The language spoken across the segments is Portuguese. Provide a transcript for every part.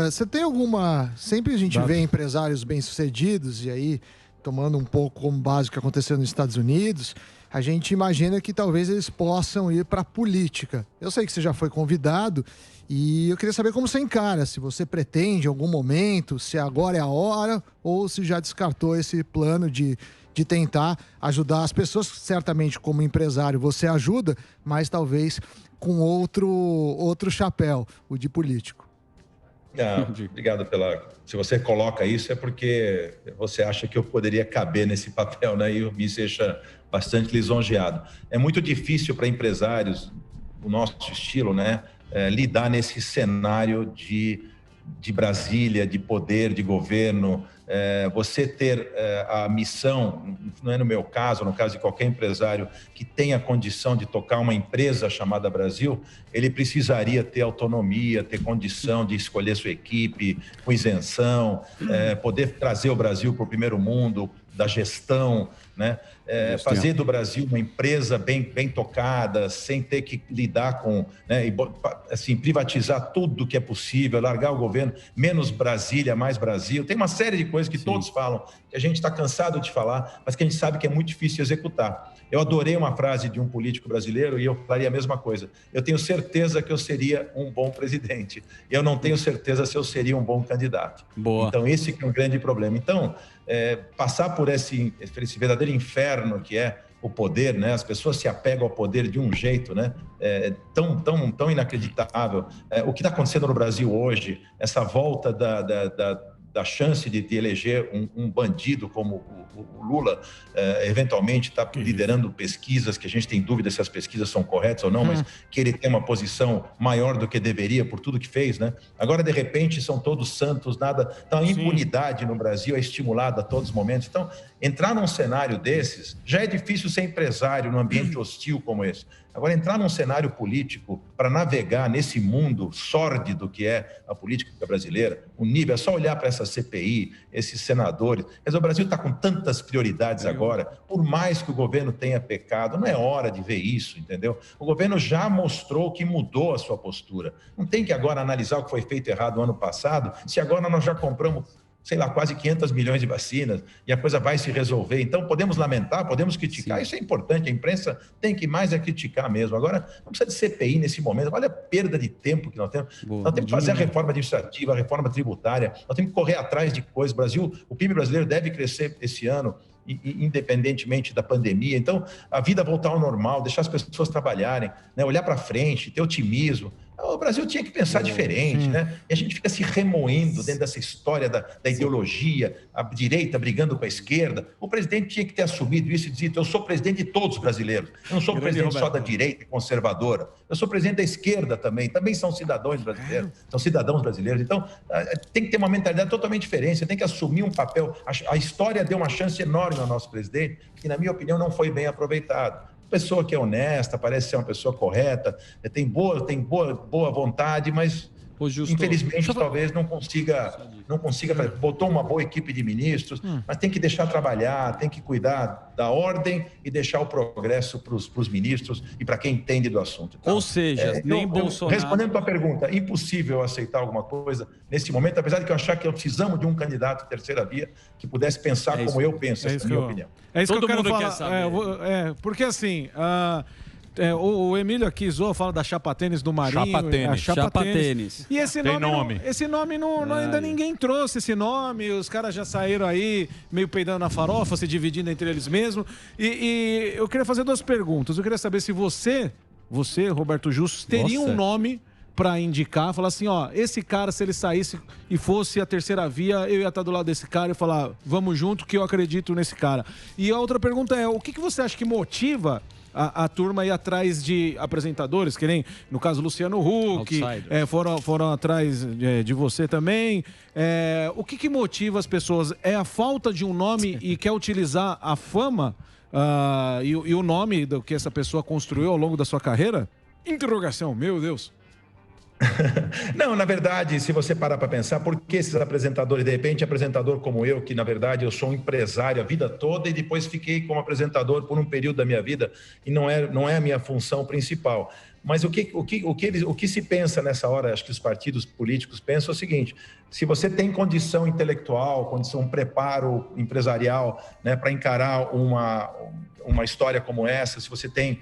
Agora, você tem alguma... Sempre a gente vê empresários bem-sucedidos, e aí, tomando um pouco como base o que aconteceu nos Estados Unidos, a gente imagina que talvez eles possam ir para a política. Eu sei que você já foi convidado, e eu queria saber como você encara, se você pretende em algum momento, se agora é a hora, ou se já descartou esse plano de tentar ajudar as pessoas. Certamente, como empresário, você ajuda, mas talvez com outro chapéu, o de político. Obrigado pela... Se você coloca isso, é porque você acha que eu poderia caber nesse papel, né? E me deixa bastante lisonjeado. É muito difícil para empresários, o nosso estilo, né? Lidar nesse cenário de Brasília, de poder, de governo. Você ter a missão, não é no meu caso, no caso de qualquer empresário que tenha condição de tocar uma empresa chamada Brasil, ele precisaria ter autonomia, ter condição de escolher sua equipe com isenção, poder trazer o Brasil para o primeiro mundo da gestão, né? Fazer do Brasil uma empresa bem tocada, sem ter que lidar com, né, assim, privatizar tudo que é possível, largar o governo, menos Brasília, mais Brasil. Tem uma série de coisas que todos falam, que a gente está cansado de falar, mas que a gente sabe que é muito difícil executar. Eu adorei uma frase de um político brasileiro e eu falaria a mesma coisa. Eu tenho certeza que eu seria um bom presidente. Eu não tenho certeza se eu seria um bom candidato. Boa. Então, esse que é um grande problema. Então, passar por esse verdadeiro inferno que é o poder, né? As pessoas se apegam ao poder de um jeito, né? Tão inacreditável. O que está acontecendo no Brasil hoje, essa volta da chance de eleger um bandido como o Lula, eventualmente está liderando pesquisas, que a gente tem dúvida se as pesquisas são corretas ou não, mas que ele tem uma posição maior do que deveria por tudo que fez, né? Agora, de repente, são todos santos, nada... Então, a impunidade no Brasil é estimulada a todos os momentos. Então, entrar num cenário desses, já é difícil ser empresário num ambiente hostil como esse. Agora, entrar num cenário político para navegar nesse mundo sórdido que é a política brasileira, o nível, é só olhar para essa CPI, esses senadores. Quer dizer, o Brasil está com tantas prioridades agora, por mais que o governo tenha pecado, não é hora de ver isso, entendeu? O governo já mostrou que mudou a sua postura. Não tem que agora analisar o que foi feito errado no ano passado, se agora nós já compramos, sei lá, quase 500 milhões de vacinas e a coisa vai se resolver. Então, podemos lamentar, podemos criticar, isso é importante, a imprensa tem que mais criticar mesmo. Agora, não precisa de CPI nesse momento, olha a perda de tempo que nós temos. Nós temos que fazer a reforma administrativa, a reforma tributária, nós temos que correr atrás de coisas. O PIB brasileiro deve crescer esse ano, independentemente da pandemia. Então, a vida voltar ao normal, deixar as pessoas trabalharem, né? Olhar para frente, ter otimismo. O Brasil tinha que pensar diferente, né? E a gente fica se remoendo dentro dessa história da ideologia, a direita brigando com a esquerda. O presidente tinha que ter assumido isso e dizer: eu sou presidente de todos os brasileiros. Eu não sou presidente só da direita conservadora. Eu sou presidente da esquerda também. Também são cidadãos brasileiros. São cidadãos brasileiros. Então, tem que ter uma mentalidade totalmente diferente. Você tem que assumir um papel. A história deu uma chance enorme ao nosso presidente, que, na minha opinião, não foi bem aproveitado. Pessoa que é honesta, parece ser uma pessoa correta, tem boa vontade, mas infelizmente talvez não consiga botou uma boa equipe de ministros, mas tem que deixar trabalhar, tem que cuidar da ordem e deixar o progresso para os ministros e para quem entende do assunto. Então, ou seja, nem Bolsonaro... Respondendo a tua pergunta, impossível aceitar alguma coisa nesse momento, apesar de que eu achar que precisamos de um candidato de terceira via que pudesse pensar como eu penso, essa é a minha opinião. É isso que eu quero falar. Porque assim... o Emílio aqui zoou, fala da chapa tênis do Marinho. Chapa tênis. E esse nome ainda ninguém trouxe esse nome. Os caras já saíram aí meio peidando na farofa, se dividindo entre eles mesmos. E eu queria fazer duas perguntas. Eu queria saber se você, Roberto Justus, teria um nome para indicar, falar assim, ó, esse cara, se ele saísse e fosse a terceira via, eu ia estar do lado desse cara e falar, vamos junto que eu acredito nesse cara. E a outra pergunta é, o que você acha que motiva a turma ir atrás de apresentadores, que nem, no caso, Luciano Huck, foram atrás de você também. O que motiva as pessoas? É a falta de um nome e quer utilizar a fama e o nome do que essa pessoa construiu ao longo da sua carreira? Interrogação, meu Deus. Não, na verdade, se você parar para pensar, por que esses apresentadores, de repente, apresentador como eu, que na verdade eu sou um empresário a vida toda e depois fiquei como apresentador por um período da minha vida e não é a minha função principal. Mas o que se pensa nessa hora, acho que os partidos políticos pensam é o seguinte: se você tem condição intelectual, condição, preparo empresarial, né, para encarar uma história como essa, se você tem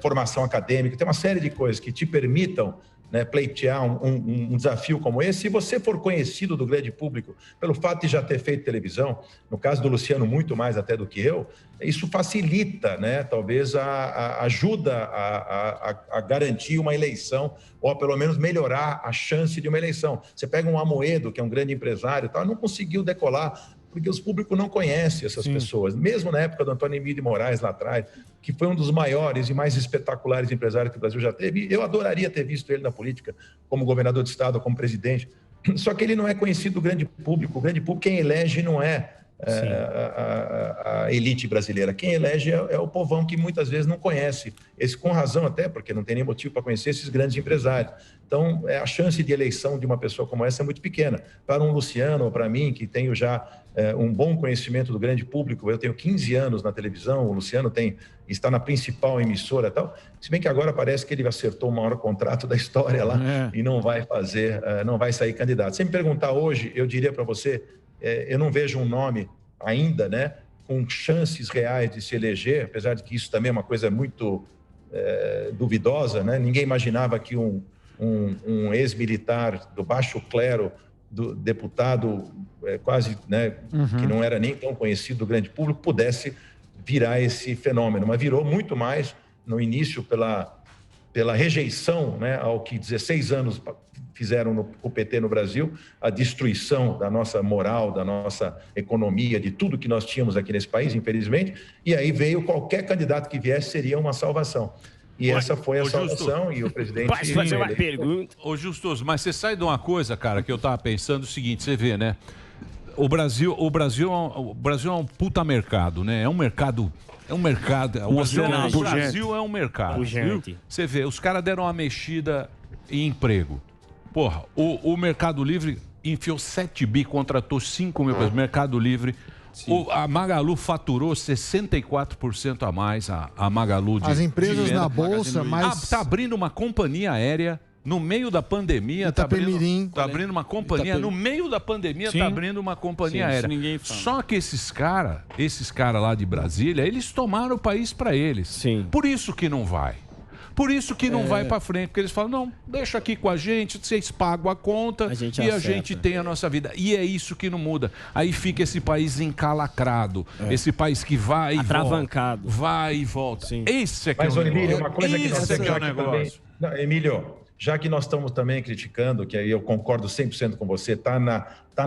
formação acadêmica, tem uma série de coisas que te permitam, né, pleitear um desafio como esse, se você for conhecido do grande público pelo fato de já ter feito televisão, no caso do Luciano muito mais até do que eu, isso facilita, né, talvez ajuda a garantir uma eleição, ou pelo menos melhorar a chance de uma eleição. Você pega um Amoedo, que é um grande empresário, tal, não conseguiu decolar porque os públicos não conhecem essas pessoas. Mesmo na época do Antônio Emílio de Moraes, lá atrás, que foi um dos maiores e mais espetaculares empresários que o Brasil já teve, eu adoraria ter visto ele na política, como governador de estado, como presidente. Só que ele não é conhecido do grande público. O grande público, quem elege não é a elite brasileira. Quem elege é o povão que muitas vezes não conhece. Esse, com razão até, porque não tem nem motivo para conhecer esses grandes empresários. Então, a chance de eleição de uma pessoa como essa é muito pequena. Para um Luciano ou para mim, que tenho já um bom conhecimento do grande público, eu tenho 15 anos na televisão, o Luciano está na principal emissora e tal, se bem que agora parece que ele acertou o maior contrato da história lá e não vai sair candidato. Se me perguntar hoje, eu diria para você, eu não vejo um nome ainda, né, com chances reais de se eleger, apesar de que isso também é uma coisa muito duvidosa, né? Ninguém imaginava que um ex-militar do baixo clero, do deputado quase, né, que não era nem tão conhecido do grande público, pudesse virar esse fenômeno, mas virou muito mais no início pela rejeição, né, ao que 16 anos fizeram o PT no Brasil, a destruição da nossa moral, da nossa economia, de tudo que nós tínhamos aqui nesse país, infelizmente, e aí veio qualquer candidato que viesse seria uma salvação. E essa foi a salvação, e o presidente... Posso fazer uma pergunta? Ô, Justoso, mas você sai de uma coisa, cara, que eu tava pensando o seguinte, você vê, né? O Brasil é um puta mercado, né? O Brasil é um mercado. Viu? Você vê, os caras deram uma mexida em emprego. Porra, o Mercado Livre enfiou 7 bi, contratou 5 mil pessoas. Mercado Livre... A Magalu faturou 64% a mais, a Magalu de... As empresas na Bolsa, mas... Está abrindo uma companhia aérea no meio da pandemia. Está abrindo uma companhia... No meio da pandemia está abrindo uma companhia aérea. Só que esses cara lá de Brasília, eles tomaram o país para eles. Sim. Por isso que não vai. Por isso que não vai para frente, porque eles falam, não, deixa aqui com a gente, vocês pagam a conta a gente tem a nossa vida. E é isso que não muda. Aí fica esse país encalacrado, esse país que vai e atravancado. Volta. Vai e volta. Sim. Esse é que é o Emílio, uma coisa que nós temos aqui negócio. Também... Não, Emílio, já que nós estamos também criticando, que aí eu concordo 100% com você, tá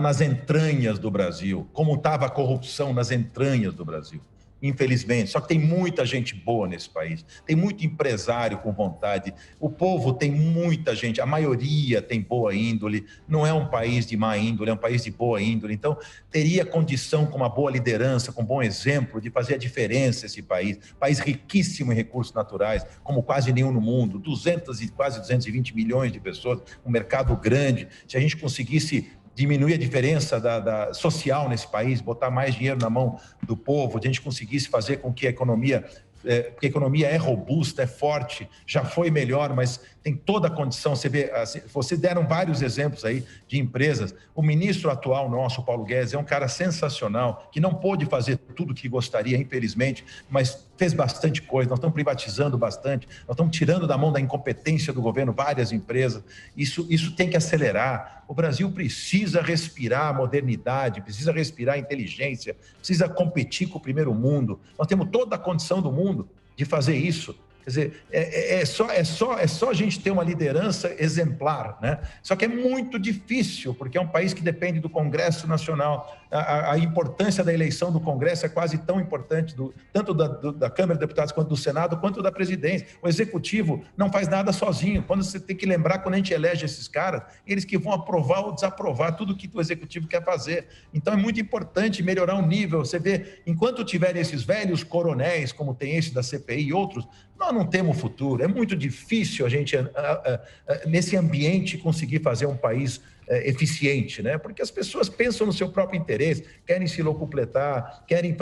nas entranhas do Brasil, como estava a corrupção nas entranhas do Brasil. Infelizmente, só que tem muita gente boa nesse país, tem muito empresário com vontade, o povo tem muita gente, a maioria tem boa índole, não é um país de má índole, é um país de boa índole, então teria condição com uma boa liderança, com um bom exemplo de fazer a diferença esse país riquíssimo em recursos naturais, como quase nenhum no mundo, quase 220 milhões de pessoas, um mercado grande, se a gente conseguisse diminuir a diferença social nesse país, botar mais dinheiro na mão do povo, a gente conseguisse fazer com que a economia... porque a economia é robusta, é forte, já foi melhor, mas tem toda a condição. Você vê, vocês deram vários exemplos aí de empresas. O ministro atual nosso, Paulo Guedes, é um cara sensacional, que não pôde fazer tudo o que gostaria, infelizmente, mas fez bastante coisa. Nós estamos privatizando bastante, nós estamos tirando da mão da incompetência do governo várias empresas. Isso tem que acelerar. O Brasil precisa respirar modernidade, precisa respirar inteligência, precisa competir com o primeiro mundo. Nós temos toda a condição do mundo de fazer isso. Quer dizer, é só a gente ter uma liderança exemplar, né? Só que é muito difícil, porque é um país que depende do Congresso Nacional. A importância da eleição do Congresso é quase tão importante, tanto da Câmara de Deputados quanto do Senado, quanto da presidência. O Executivo não faz nada sozinho. Quando você tem que lembrar, quando a gente elege esses caras, eles que vão aprovar ou desaprovar tudo que o Executivo quer fazer. Então é muito importante melhorar o nível. Você vê, enquanto tiverem esses velhos coronéis, como tem esse da CPI e outros, nós nós não temos futuro. É muito difícil a gente, nesse ambiente, conseguir fazer um país eficiente, né? Porque as pessoas pensam no seu próprio interesse, querem se locupletar, querem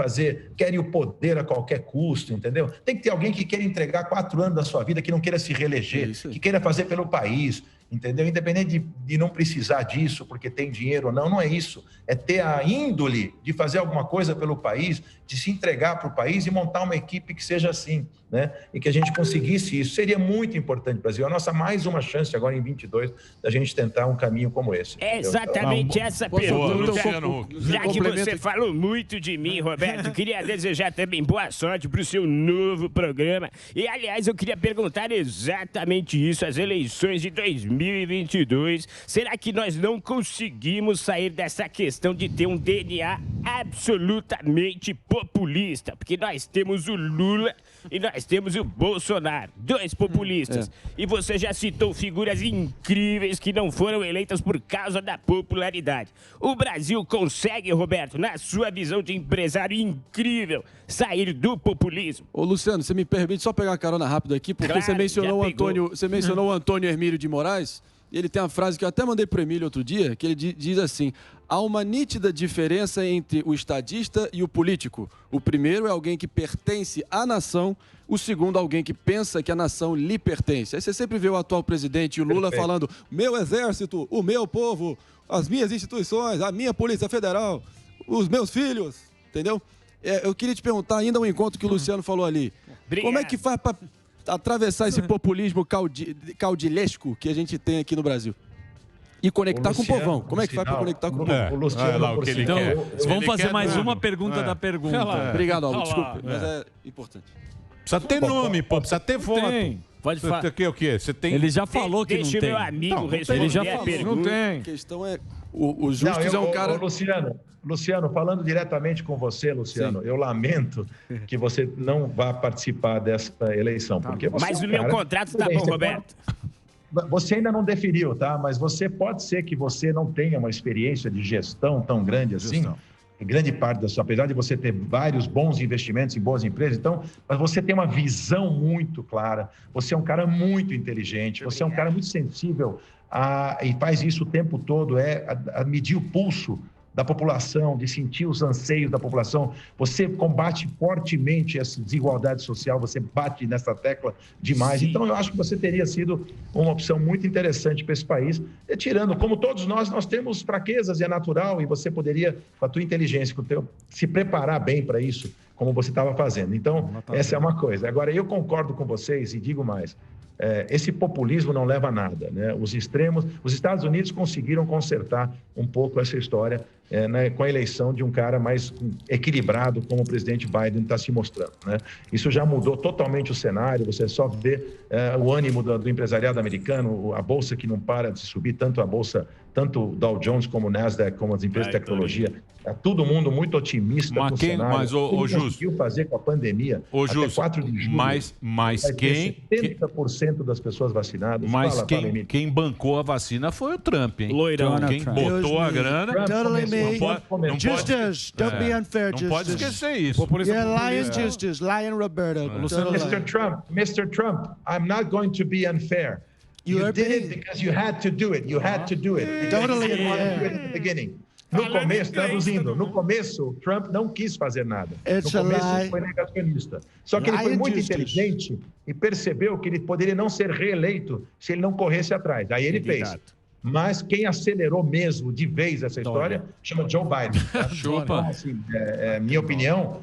o poder a qualquer custo, entendeu? Tem que ter alguém que queira entregar 4 anos da sua vida, que não queira se reeleger, que queira fazer pelo país, entendeu? Independente de não precisar disso, porque tem dinheiro ou não, não é isso. É ter a índole de fazer alguma coisa pelo país, de se entregar para o país e montar uma equipe que seja assim, né? E que a gente conseguisse isso. Seria muito importante para o Brasil. A nossa mais uma chance agora em 22 da gente tentar um caminho como esse. É exatamente essa pergunta. Já que você falou muito de mim, Roberto, queria desejar também boa sorte para o seu novo programa. E, aliás, eu queria perguntar exatamente isso, as eleições de 2022. Será que nós não conseguimos sair dessa questão de ter um DNA absolutamente populista? Porque nós temos o Lula e nós temos o Bolsonaro, 2 populistas. E você já citou figuras incríveis que não foram eleitas por causa da popularidade. O Brasil consegue, Roberto, na sua visão de empresário incrível, sair do populismo? Ô, Luciano, você me permite só pegar uma carona rápido aqui, porque claro, você mencionou o Antônio Hermílio de Moraes, e ele tem uma frase que eu até mandei para o Emílio outro dia, que ele diz assim: há uma nítida diferença entre o estadista e o político. O primeiro é alguém que pertence à nação, o segundo alguém que pensa que a nação lhe pertence. Aí você sempre vê o atual presidente, o Lula, falando: meu exército, o meu povo, as minhas instituições, a minha Polícia Federal, os meus filhos, entendeu? Eu queria te perguntar, ainda um encontro que o Luciano falou ali. Obrigado. Como é que faz para atravessar esse populismo caudilhesco que a gente tem aqui no Brasil? E conectar com o povão. Como é que faz para conectar com o povão? O Luciano, então, vamos fazer mais uma pergunta da pergunta. Obrigado, Aldo. Desculpe, mas é importante. Precisa ter nome, pô. Precisa ter foto. Pode falar. O quê? Você tem... Ele já falou que não tem. Deixa o meu amigo responder ele já a falou. pergunta. Não tem. A questão é... O Justus é um cara... Luciano, falando diretamente com você, Luciano, eu lamento que você não vá participar dessa eleição. Porque você Mas o meu contrato tá bom, Roberto. Você ainda não definiu, tá? Mas pode ser que você não tenha uma experiência de gestão tão grande assim. Grande parte da sua, apesar de você ter vários bons investimentos em boas empresas, então, mas você tem uma visão muito clara, você é um cara muito inteligente, você é um cara muito sensível e faz isso o tempo todo, a medir o pulso da população, de sentir os anseios da população. Você combate fortemente essa desigualdade social, você bate nessa tecla demais. Sim. Então, eu acho que você teria sido uma opção muito interessante para esse país, tirando, como todos nós temos fraquezas, e é natural, e você poderia, com a tua inteligência, se preparar bem para isso, como você estava fazendo. Então, essa é uma coisa. Agora, eu concordo com vocês e digo mais. Esse populismo não leva a nada, né? Os Estados Unidos conseguiram consertar um pouco essa história com a eleição de um cara mais equilibrado, como o presidente Biden está se mostrando, né? Isso já mudou totalmente o cenário, você só vê o ânimo do empresariado americano, a bolsa que não para de subir, tanto o Dow Jones como o Nasdaq, como as empresas de tecnologia, todo mundo muito otimista com o cenário. Mas, o Justo, conseguiu fazer com a pandemia até 4 de julho. Mas quem... 70% das pessoas vacinadas. Mas quem bancou a vacina foi o Trump, hein? Loirão. Quem botou a grana... Justus, don't be unfair, Justus. Não pode esquecer isso. Lion Justus, Lion Roberto. Mr. Trump, I'm not going to be unfair. You did it because you had to do it. You had to do it. Totally. You didn't want to do it at the beginning. No começo, traduzindo, no começo, Trump não quis fazer nada. No começo, ele foi negacionista. Só que ele foi muito inteligente e percebeu que ele poderia não ser reeleito se ele não corresse atrás. Aí ele fez. Mas quem acelerou mesmo de vez essa história chama Joe Biden. Tá? Então, assim, minha opinião,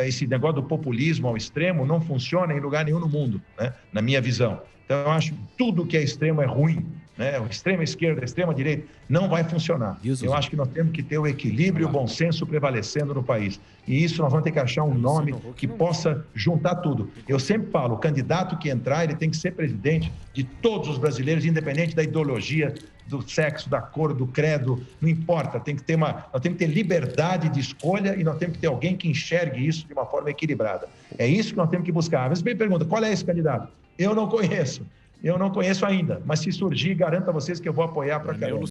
esse negócio do populismo ao extremo não funciona em lugar nenhum no mundo, né? Na minha visão. Então, eu acho que tudo que é extremo é ruim. Né? A extrema esquerda, a extrema direita, não vai funcionar. Eu acho que nós temos que ter o equilíbrio e o bom senso prevalecendo no país. E isso nós vamos ter que achar um nome que possa juntar tudo. Eu sempre falo, o candidato que entrar, ele tem que ser presidente de todos os brasileiros, independente da ideologia, do sexo, da cor, do credo, não importa. Nós temos que ter liberdade de escolha e nós temos que ter alguém que enxergue isso de uma forma equilibrada. É isso que nós temos que buscar. Mas me pergunta, qual é esse candidato? Eu não conheço ainda, mas se surgir, garanto a vocês que eu vou apoiar para caramba.